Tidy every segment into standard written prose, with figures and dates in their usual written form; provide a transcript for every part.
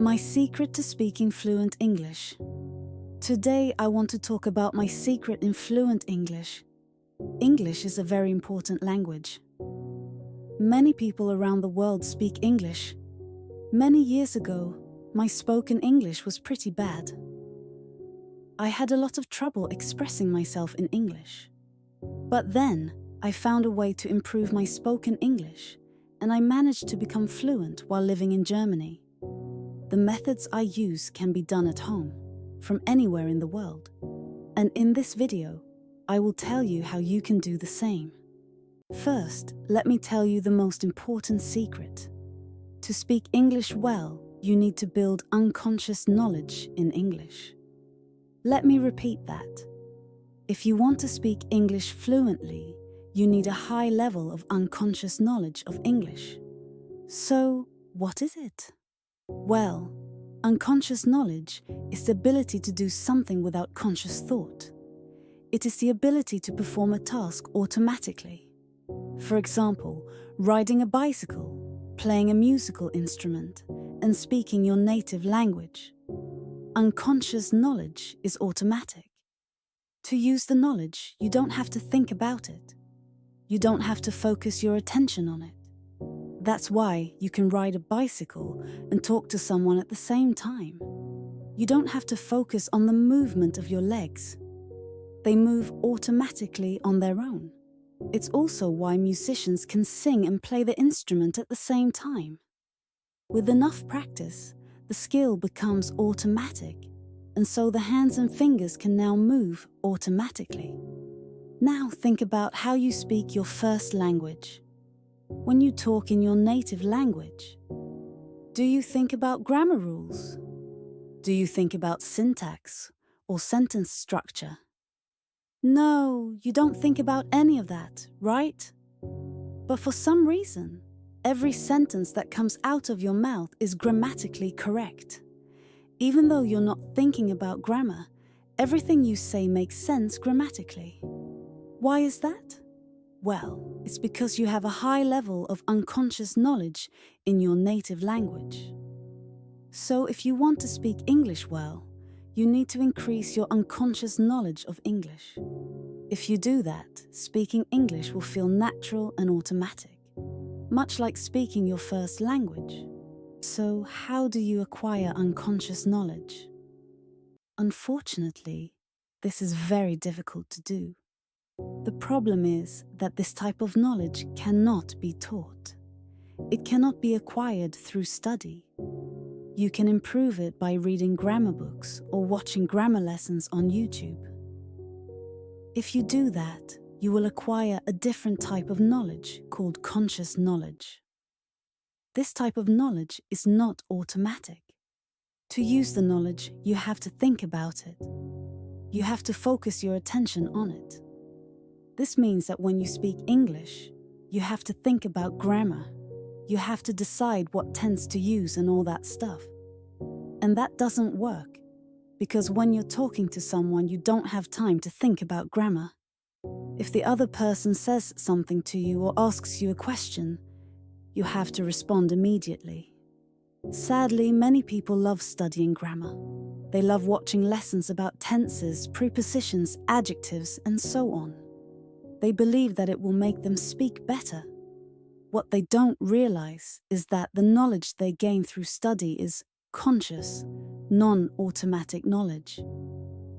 My secret to speaking fluent English. Today I want to talk about my secret in fluent English. English is a very important language. Many people around the world speak English. Many years ago, my spoken English was pretty bad. I had a lot of trouble expressing myself in English. But then, I found a way to improve my spoken English, and I managed to become fluent while living in Germany. The methods I use can be done at home, from anywhere in the world. And in this video, I will tell you how you can do the same. First, let me tell you the most important secret. To speak English well, you need to build unconscious knowledge in English. Let me repeat that. If you want to speak English fluently, you need a high level of unconscious knowledge of English. So, what is it? Well, unconscious knowledge is the ability to do something without conscious thought. It is the ability to perform a task automatically. For example, riding a bicycle, playing a musical instrument, and speaking your native language. Unconscious knowledge is automatic. To use the knowledge, you don't have to think about it. You don't have to focus your attention on it. That's why you can ride a bicycle and talk to someone at the same time. You don't have to focus on the movement of your legs. They move automatically on their own. It's also why musicians can sing and play the instrument at the same time. With enough practice, the skill becomes automatic, and so the hands and fingers can now move automatically. Now think about how you speak your first language. When you talk in your native language, do you think about grammar rules? Do you think about syntax or sentence structure? No, you don't think about any of that, right? But for some reason, every sentence that comes out of your mouth is grammatically correct. Even though you're not thinking about grammar, everything you say makes sense grammatically. Why is that? Well, it's because you have a high level of unconscious knowledge in your native language. So if you want to speak English well, you need to increase your unconscious knowledge of English. If you do that, speaking English will feel natural and automatic, much like speaking your first language. So how do you acquire unconscious knowledge? Unfortunately, this is very difficult to do. The problem is that this type of knowledge cannot be taught. It cannot be acquired through study. You can improve it by reading grammar books or watching grammar lessons on YouTube. If you do that, you will acquire a different type of knowledge called conscious knowledge. This type of knowledge is not automatic. To use the knowledge, you have to think about it. You have to focus your attention on it. This means that when you speak English, you have to think about grammar. You have to decide what tense to use and all that stuff. And that doesn't work, because when you're talking to someone, you don't have time to think about grammar. If the other person says something to you or asks you a question, you have to respond immediately. Sadly, many people love studying grammar. They love watching lessons about tenses, prepositions, adjectives, and so on. They believe that it will make them speak better. What they don't realize is that the knowledge they gain through study is conscious, non-automatic knowledge,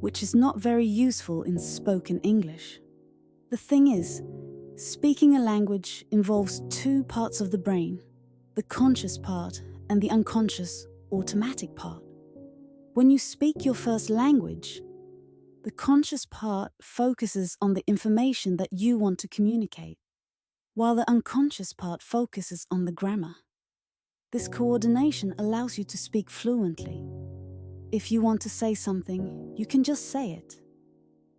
which is not very useful in spoken English. The thing is, speaking a language involves two parts of the brain, the conscious part and the unconscious, automatic part. When you speak your first language, the conscious part focuses on the information that you want to communicate, while the unconscious part focuses on the grammar. This coordination allows you to speak fluently. If you want to say something, you can just say it.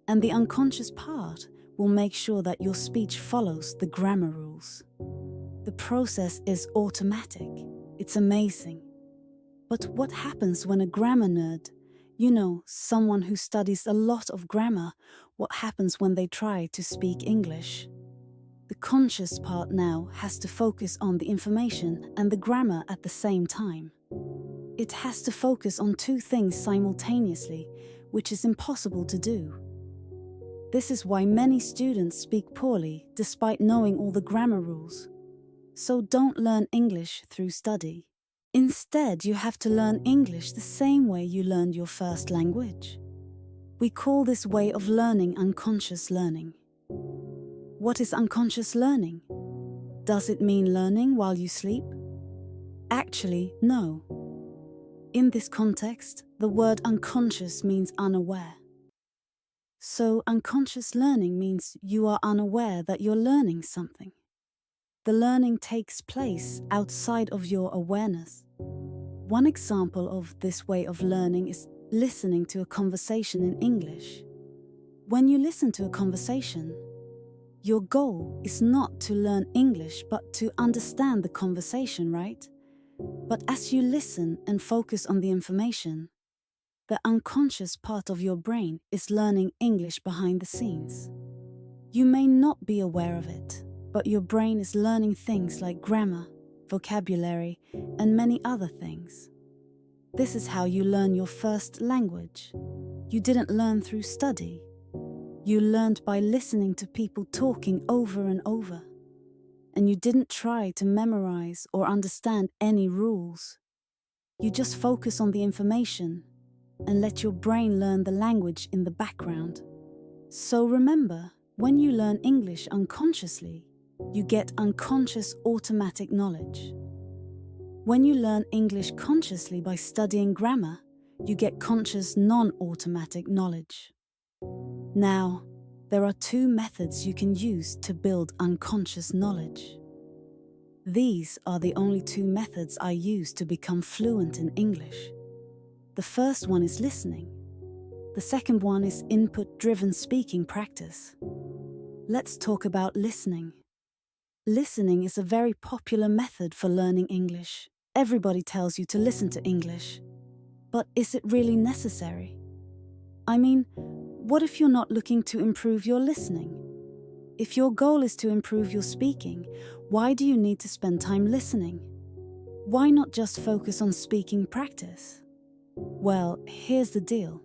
And the unconscious part will make sure that your speech follows the grammar rules. The process is automatic. It's amazing. But what happens when a grammar nerd, someone who studies a lot of grammar, what happens when they try to speak English? The conscious part now has to focus on the information and the grammar at the same time. It has to focus on two things simultaneously, which is impossible to do. This is why many students speak poorly despite knowing all the grammar rules. So don't learn English through study. Instead, you have to learn English the same way you learned your first language. We call this way of learning unconscious learning. What is unconscious learning? Does it mean learning while you sleep? Actually, no. In this context, the word unconscious means unaware. So unconscious learning means you are unaware that you're learning something. The learning takes place outside of your awareness. One example of this way of learning is listening to a conversation in English. When you listen to a conversation, your goal is not to learn English but to understand the conversation, right? But as you listen and focus on the information, the unconscious part of your brain is learning English behind the scenes. You may not be aware of it, but your brain is learning things like grammar, vocabulary, and many other things. This is how you learn your first language. You didn't learn through study. You learned by listening to people talking over and over. And you didn't try to memorize or understand any rules. You just focus on the information and let your brain learn the language in the background. So remember, when you learn English unconsciously, you get unconscious automatic knowledge. When you learn English consciously by studying grammar, you get conscious non-automatic knowledge. Now, there are two methods you can use to build unconscious knowledge. These are the only two methods I use to become fluent in English. The first one is listening. The second one is input-driven speaking practice. Let's talk about listening. Listening is a very popular method for learning English. Everybody tells you to listen to English. But is it really necessary? I mean, what if you're not looking to improve your listening? If your goal is to improve your speaking, why do you need to spend time listening? Why not just focus on speaking practice? Well, here's the deal.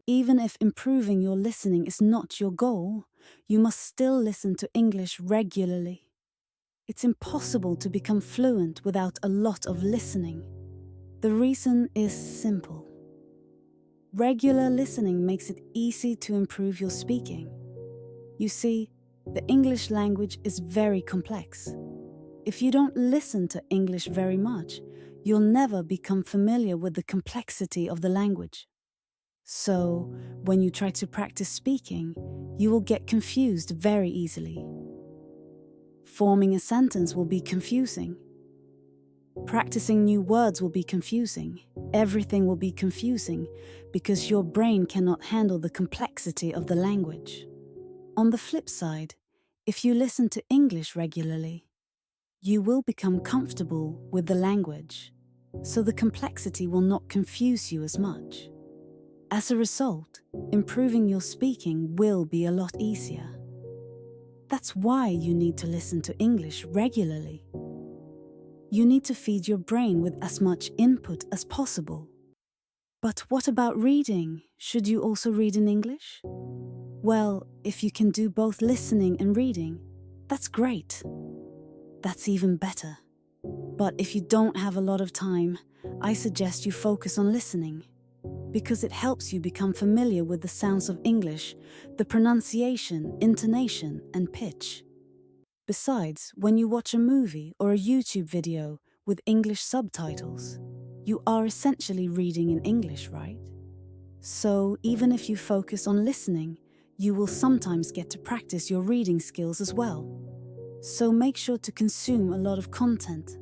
Even if improving your listening is not your goal, you must still listen to English regularly. It's impossible to become fluent without a lot of listening. The reason is simple. Regular listening makes it easy to improve your speaking. You see, the English language is very complex. If you don't listen to English very much, you'll never become familiar with the complexity of the language. So, when you try to practice speaking, you will get confused very easily. Forming a sentence will be confusing. Practicing new words will be confusing. Everything will be confusing because your brain cannot handle the complexity of the language. On the flip side, if you listen to English regularly, you will become comfortable with the language, so the complexity will not confuse you as much. As a result, improving your speaking will be a lot easier. That's why you need to listen to English regularly. You need to feed your brain with as much input as possible. But what about reading? Should you also read in English? Well, if you can do both listening and reading, that's great. That's even better. But if you don't have a lot of time, I suggest you focus on listening, because it helps you become familiar with the sounds of English, the pronunciation, intonation, and pitch. Besides, when you watch a movie or a YouTube video with English subtitles, you are essentially reading in English, right? So, even if you focus on listening, you will sometimes get to practice your reading skills as well. So make sure to consume a lot of content,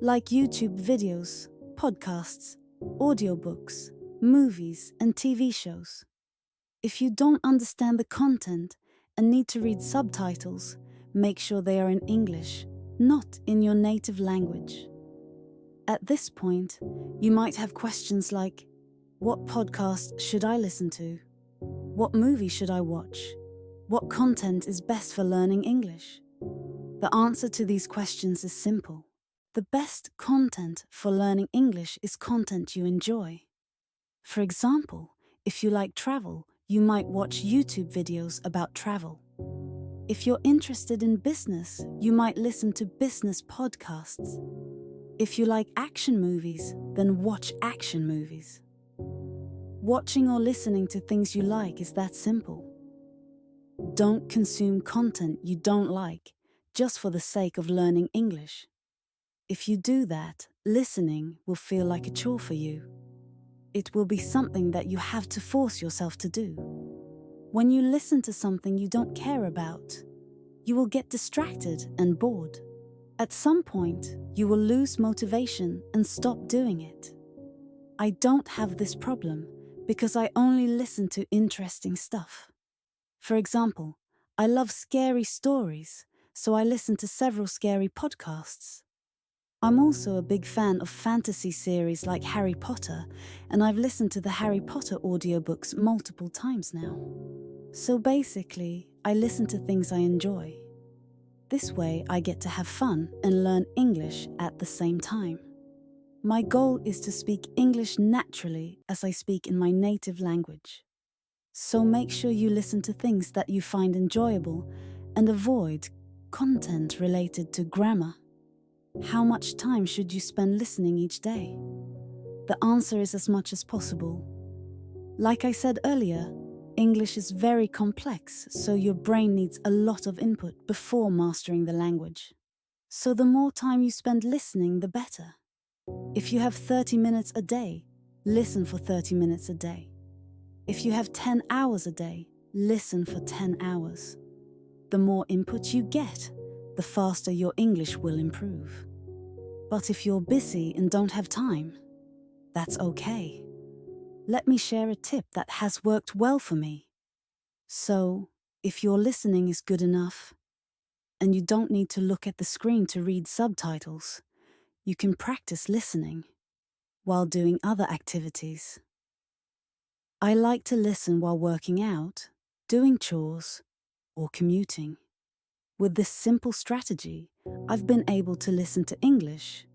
like YouTube videos, podcasts, audiobooks, movies, and TV shows. If you don't understand the content and need to read subtitles, make sure they are in English, not in your native language. At this point, you might have questions like, what podcast should I listen to? What movie should I watch? What content is best for learning English? The answer to these questions is simple. The best content for learning English is content you enjoy. For example, if you like travel, you might watch YouTube videos about travel. If you're interested in business, you might listen to business podcasts. If you like action movies, then watch action movies. Watching or listening to things you like is that simple. Don't consume content you don't like just for the sake of learning English. If you do that, listening will feel like a chore for you. It will be something that you have to force yourself to do. When you listen to something you don't care about, you will get distracted and bored. At some point, you will lose motivation and stop doing it. I don't have this problem because I only listen to interesting stuff. For example, I love scary stories, so I listen to several scary podcasts. I'm also a big fan of fantasy series like Harry Potter, and I've listened to the Harry Potter audiobooks multiple times now. So basically, I listen to things I enjoy. This way, I get to have fun and learn English at the same time. My goal is to speak English naturally as I speak in my native language. So make sure you listen to things that you find enjoyable and avoid content related to grammar. How much time should you spend listening each day? The answer is as much as possible. Like I said earlier, English is very complex, so your brain needs a lot of input before mastering the language. So the more time you spend listening, the better. If you have 30 minutes a day, listen for 30 minutes a day. If you have 10 hours a day, listen for 10 hours. The more input you get, the faster your English will improve. But if you're busy and don't have time, that's okay. Let me share a tip that has worked well for me. So, if your listening is good enough, and you don't need to look at the screen to read subtitles, you can practice listening while doing other activities. I like to listen while working out, doing chores, or commuting. With this simple strategy, I've been able to listen to English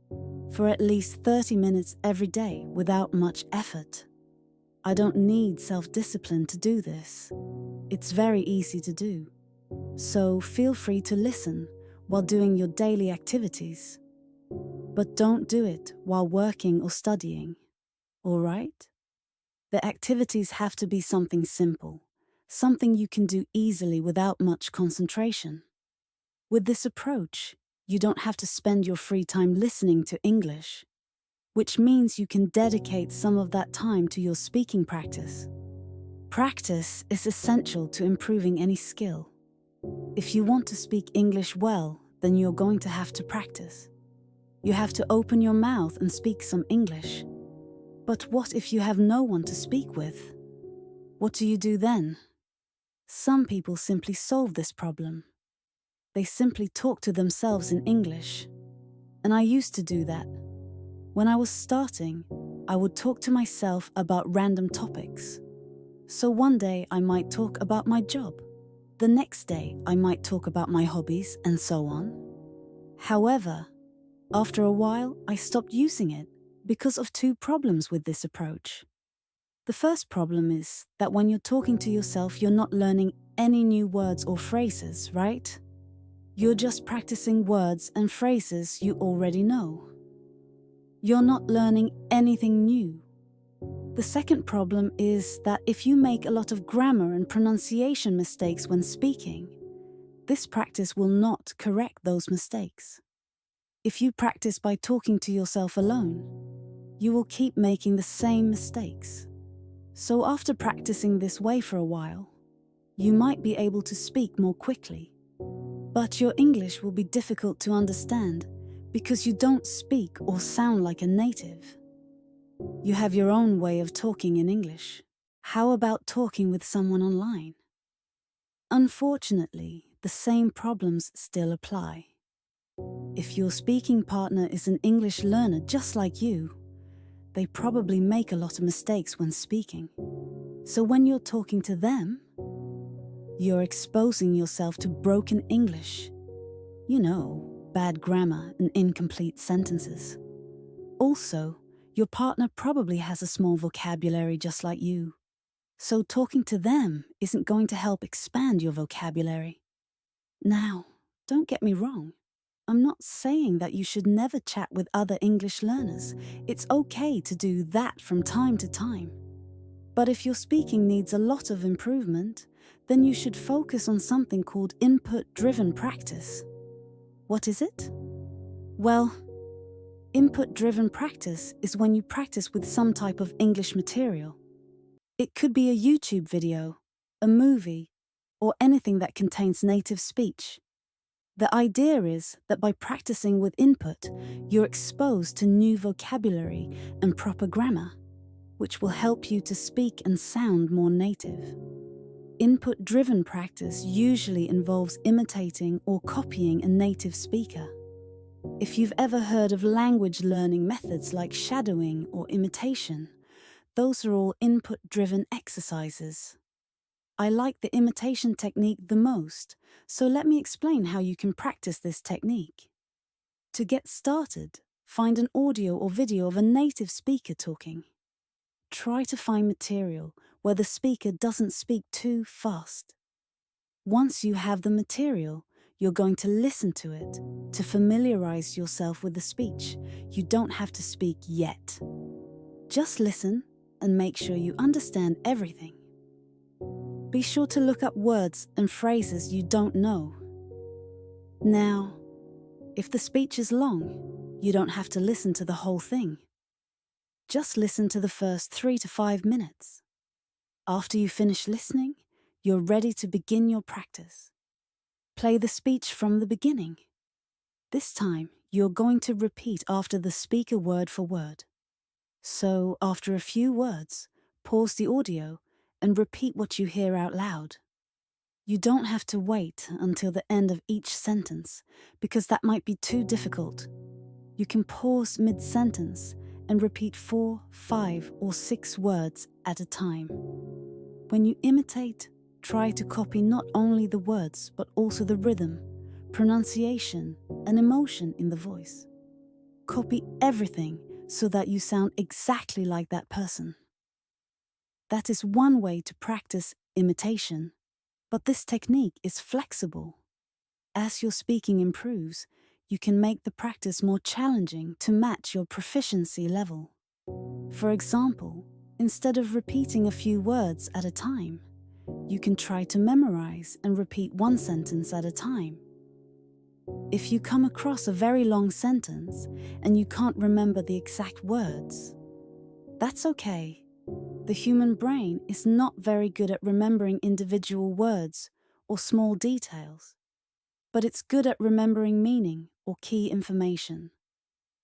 for at least 30 minutes every day without much effort. I don't need self-discipline to do this. It's very easy to do. So feel free to listen while doing your daily activities. But don't do it while working or studying, all right? The activities have to be something simple, something you can do easily without much concentration. With this approach, you don't have to spend your free time listening to English, which means you can dedicate some of that time to your speaking practice. Practice is essential to improving any skill. If you want to speak English well, then you're going to have to practice. You have to open your mouth and speak some English. But what if you have no one to speak with? What do you do then? Some people simply solve this problem. They simply talk to themselves in English. And I used to do that. When I was starting, I would talk to myself about random topics. So one day I might talk about my job. The next day I might talk about my hobbies and so on. However, after a while I stopped using it because of two problems with this approach. The first problem is that when you're talking to yourself, you're not learning any new words or phrases, right? You're just practicing words and phrases you already know. You're not learning anything new. The second problem is that if you make a lot of grammar and pronunciation mistakes when speaking, this practice will not correct those mistakes. If you practice by talking to yourself alone, you will keep making the same mistakes. So after practicing this way for a while, you might be able to speak more quickly. But your English will be difficult to understand because you don't speak or sound like a native. You have your own way of talking in English. How about talking with someone online? Unfortunately, the same problems still apply. If your speaking partner is an English learner just like you, they probably make a lot of mistakes when speaking. So when you're talking to them, you're exposing yourself to broken English. You know, bad grammar and incomplete sentences. Also, your partner probably has a small vocabulary just like you. So talking to them isn't going to help expand your vocabulary. Now, don't get me wrong. I'm not saying that you should never chat with other English learners. It's okay to do that from time to time. But if your speaking needs a lot of improvement, then you should focus on something called input-driven practice. What is it? Well, input-driven practice is when you practice with some type of English material. It could be a YouTube video, a movie, or anything that contains native speech. The idea is that by practicing with input, you're exposed to new vocabulary and proper grammar, which will help you to speak and sound more native. Input-driven practice usually involves imitating or copying a native speaker. If you've ever heard of language learning methods like shadowing or imitation, those are all input-driven exercises. I like the imitation technique the most, so let me explain how you can practice this technique. To get started, find an audio or video of a native speaker talking. Try to find material where the speaker doesn't speak too fast. Once you have the material, you're going to listen to it to familiarize yourself with the speech. You don't have to speak yet. Just listen and make sure you understand everything. Be sure to look up words and phrases you don't know. Now, if the speech is long, you don't have to listen to the whole thing. Just listen to the first 3 to 5 minutes. After you finish listening, you're ready to begin your practice. Play the speech from the beginning. This time, you're going to repeat after the speaker word for word. So, after a few words, pause the audio and repeat what you hear out loud. You don't have to wait until the end of each sentence, because that might be too difficult. You can pause mid-sentence and repeat 4, 5, or 6 words at a time. When you imitate, try to copy not only the words, but also the rhythm, pronunciation, and emotion in the voice. Copy everything so that you sound exactly like that person. That is one way to practice imitation, but this technique is flexible. As your speaking improves, you can make the practice more challenging to match your proficiency level. For example, instead of repeating a few words at a time, you can try to memorize and repeat one sentence at a time. If you come across a very long sentence and you can't remember the exact words, that's okay. The human brain is not very good at remembering individual words or small details, but it's good at remembering meaning or key information.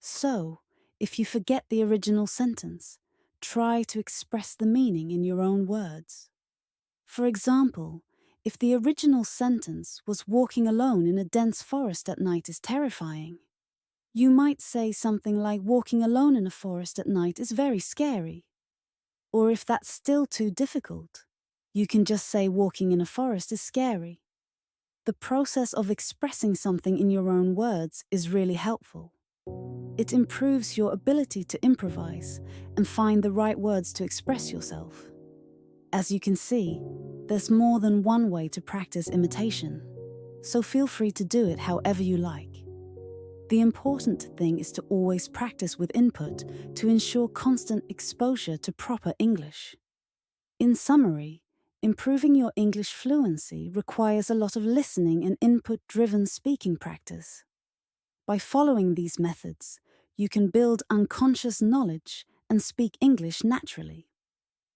So, if you forget the original sentence, try to express the meaning in your own words. For example, if the original sentence was walking alone in a dense forest at night is terrifying, you might say something like walking alone in a forest at night is very scary. Or if that's still too difficult, you can just say walking in a forest is scary. The process of expressing something in your own words is really helpful. It improves your ability to improvise and find the right words to express yourself. As you can see, there's more than one way to practice imitation, so feel free to do it however you like. The important thing is to always practice with input to ensure constant exposure to proper English. In summary, improving your English fluency requires a lot of listening and input-driven speaking practice. By following these methods, you can build unconscious knowledge and speak English naturally.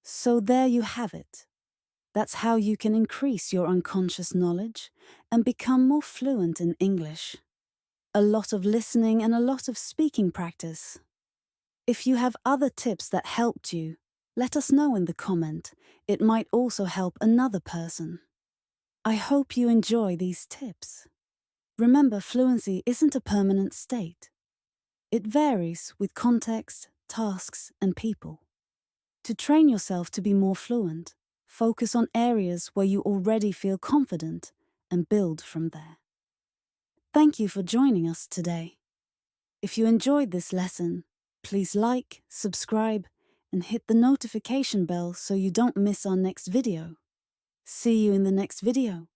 So there you have it. That's how you can increase your unconscious knowledge and become more fluent in English. A lot of listening and a lot of speaking practice. If you have other tips that helped you, let us know in the comment. It might also help another person. I hope you enjoy these tips. Remember, fluency isn't a permanent state. It varies with context, tasks, and people. To train yourself to be more fluent, focus on areas where you already feel confident and build from there. Thank you for joining us today. If you enjoyed this lesson, please like, subscribe, and hit the notification bell so you don't miss our next video. See you in the next video.